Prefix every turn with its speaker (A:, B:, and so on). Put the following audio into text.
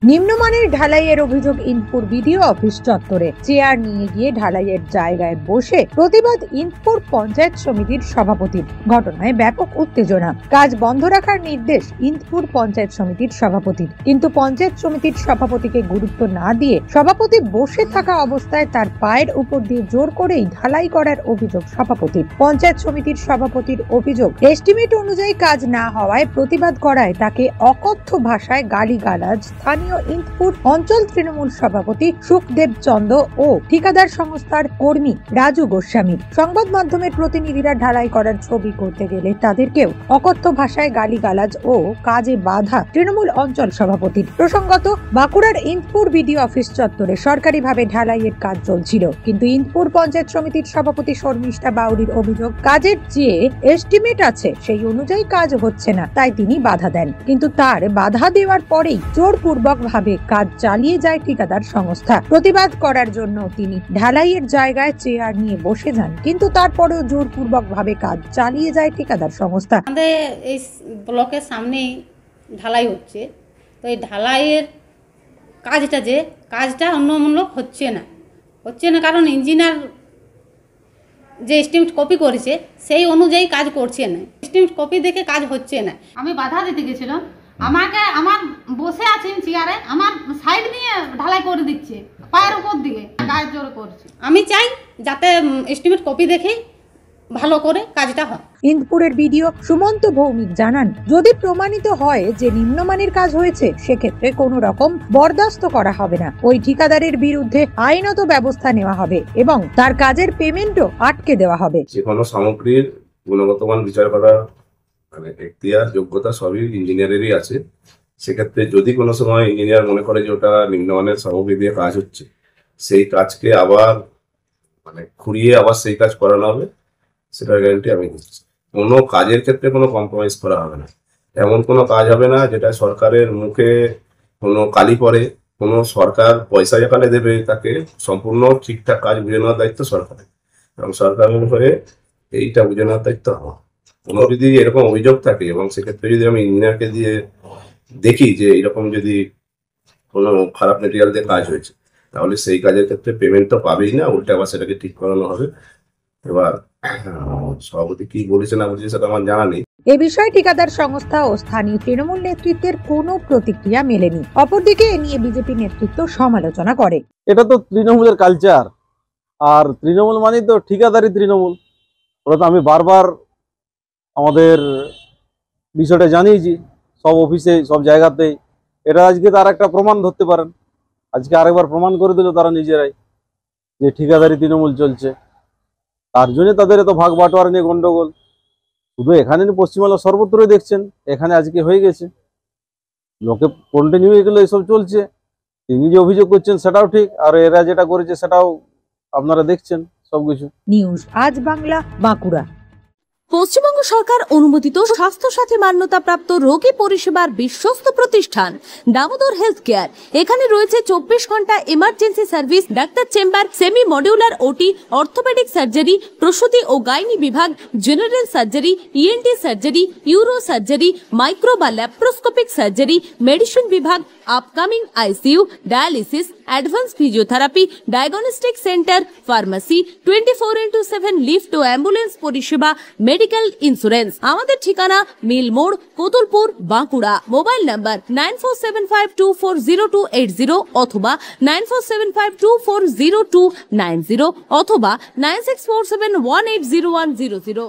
A: নিম্নমানের ঢালাইয়ের অভিযোগ ইন্দপুর বিডিও অফিস চত্বরে। চেয়ার নিয়ে গিয়ে ঢালাইয়ের জায়গায় বসে প্রতিবাদ ইন্দপুর পঞ্চায়েত সমিতির সভাপতির। ঘটনায় ব্যাপক উত্তেজনা। কাজ বন্ধ রাখার নির্দেশ ইন্দপুর পঞ্চায়েত সমিতির সভাপতির, কিন্তু পঞ্চায়েত সমিতির সভাপতিকে গুরুত্ব না দিয়ে সভাপতি বসে থাকা অবস্থায় তার পায়ের উপর দিয়ে জোর করেই ঢালাই করার অভিযোগ সভাপতির। পঞ্চায়েত সমিতির সভাপতির অভিযোগ, এস্টিমেট অনুযায়ী কাজ না হওয়ায় প্রতিবাদ করায় তাকে অকথ্য ভাষায় গালিগালাজ স্থানীয় ইন্দপুর অঞ্চল তৃণমূল সভাপতি সুখদেব চন্দ্র ও ঠিকাদার সংস্থার কর্মী রাজু গোস্বামী। সংবাদ মাধ্যমের প্রতিনিধিরা ঢালাই করার ছবি করতে গেলে তাদেরকেও অকথ্য ভাষায় গালিগালাজ ও কাজে বাধা তৃণমূল অঞ্চল সভাপতির। প্রসঙ্গত, বাঁকুড়ার ইন্দপুর বিডিও অফিস চত্বরে সরকারিভাবে ঢালাইয়ের কাজ চলছিল, কিন্তু ইন্দপুর পঞ্চায়েত সমিতির সভাপতি শর্মিষ্ঠা বাউরির অভিযোগ, কাজের যে এস্টিমেট আছে সেই অনুযায়ী কাজ হচ্ছে না, তাই তিনি বাধা দেন। কিন্তু তার বাধা দেওয়ার পরেই জোরপূর্বক ভাবে কাজ চালিয়ে যায় ঠিকাদার সংস্থা। প্রতিবাদ করার জন্য তিনি ঢালাইয়ের জায়গায় চেয়ার নিয়ে বসে যান, কিন্তু তারপরেও জোরপূর্বক ভাবে কাজ চালিয়ে যায় ঠিকাদার সংস্থা।
B: আমাদের এই ব্লকের সামনেই ঢালাই হচ্ছে, তো এই ঢালাইয়ের কাজটা অন্যমূলক হচ্ছে না কারণ ইঞ্জিনিয়ার যে এস্টিমেট কপি করেছে সেই অনুযায়ী কাজ করছে না। এস্টিমেট কপি দেখে কাজ হচ্ছে না। আমি বাধা দিতে গেছিলাম, আমার বসে আছেন চেয়ারে, আমার সাইড দিয়ে ঢালাই করে দিচ্ছে পায়ের উপর দিকে, গায়ের জোরে করছে। আমি চাই যাতে এস্টিমেট কপি দেখে ভালো করে কাজটা হয়।
A: ইন্দপুরের বিডিও সুমন্ত ভৌমিক জানান, যদি প্রমাণিত হয় যে নিম্নমানের কাজ হয়েছে, সেক্ষেত্রে কোনো রকম বরদাস্ত করা হবে না। ওই ঠিকাদারের বিরুদ্ধে আইনত ব্যবস্থা নেওয়া হবে এবং তার কাজের পেমেন্টও আটকে দেওয়া হবে।
C: যে কোনো সামগ্রীর গুণগত মান বিচার করার এখতিয়ার যোগ্যতা সবই ইঞ্জিনিয়ারেরই আছে। সেক্ষেত্রে যদি কোনো সময় ইঞ্জিনিয়ার মনে করে যে ওটা নিম্নমানের সামগ্রী দিয়ে কাজ হচ্ছে, সেই কাজকে আবার ঘুরিয়ে আবার সেই কাজ করানো হবে, সেটার গ্যারান্টি আমি দিচ্ছি। কোনো কাজের ক্ষেত্রে কোনো কম্প্রোমাইজ করা হবে না। এমন কোনো কাজ হবে না যেটা সরকারের মুখে কোনো কালি পড়ে। কোনো সরকার পয়সা যেখানে দেবে তাকে সম্পূর্ণ ঠিকঠাক কাজ বুঝে নেওয়ার দায়িত্ব সরকারের, এবং সরকারের হয়ে এইটা বুঝে নেওয়ার দায়িত্ব আমার। কোনো যদি এরকম অভিযোগ থাকে এবং সেক্ষেত্রে যদি আমি ইঞ্জিনিয়ারকে দিয়ে দেখি যে এরকম যদি কোনো খারাপ মেটেরিয়াল দিয়ে কাজ হয়েছে, তাহলে সেই কাজের ক্ষেত্রে পেমেন্ট তো পাবেই না, উল্টে আবার সেটাকে ঠিক করানো হবে। এবার সভাপতি কি বলেছে না বলেছে সেটা আমার জানা নেই।
A: এ বিষয়ে ঠিকাদার সংস্থা ও স্থানীয় তৃণমূল নেতৃত্বের কোনো প্রতিক্রিয়া মেলেনি। অপরদিকে এ নিয়ে বিজেপি নেতৃত্ব সমালোচনা করে।
D: এটা তো তৃণমূলের কালচার, আর তৃণমূল মানে তো ঠিকাদারি তৃণমূল। ওরা তো আমি বারবার আমাদের বিষয়টা জানিয়েছি সব অফিসে সব জায়গাতেই। এটা আজকে তার একটা প্রমাণ ধরতে পারেন, আজকে আরেকবার প্রমাণ করে দিল তারা নিজেরাই যে ঠিকাদারি তৃণমূল চলছে। তার জন্য তাদের এত ভাগ বাটোয়ারা নিয়ে গন্ডগোল। শুধু এখানে পশ্চিমবাংলা সর্বত্রই দেখছেন, এখানে আজকে হয়ে গেছে, লোকে কন্টিনিউ এগুলো এসব চলছে। তিনি যে অভিযোগ করছেন সেটাও ঠিক, আর এরা যেটা করেছে সেটাও আপনারা দেখছেন সবকিছু।
A: নিউজ আজ বাংলা, বাঁকুড়া।
E: পশ্চিমবঙ্গ সরকার অনুমোদিত স্বাস্থ্যসাথী মান্যতাপ্রাপ্ত রোগী পরিষেবার বিশ্বস্ত প্রতিষ্ঠান দামোদর হেলথ কেয়ার। এখানে রয়েছে 24 ঘন্টা emergency service, doctor chamber, semi modular OT, orthopedic surgery, প্রসূতি ও গাইনি বিভাগ, general surgery, ENT surgery, uro surgery, micro বা ল্যাপ্রোস্কোপিক সার্জারি, মেডিসিন বিভাগ, upcoming ICU, dialysis, advance physiotherapy, diagnostic centre, pharmacy, 24x7 lift ও ambulance পরিষেবা, medical insurance. আমাদের ঠিকানা মিল মোড়, কোতুলপুর, বাঁকুড়া। মোবাইল নাম্বার 9475240280 অথবা 9475240290 অথবা 9647180100।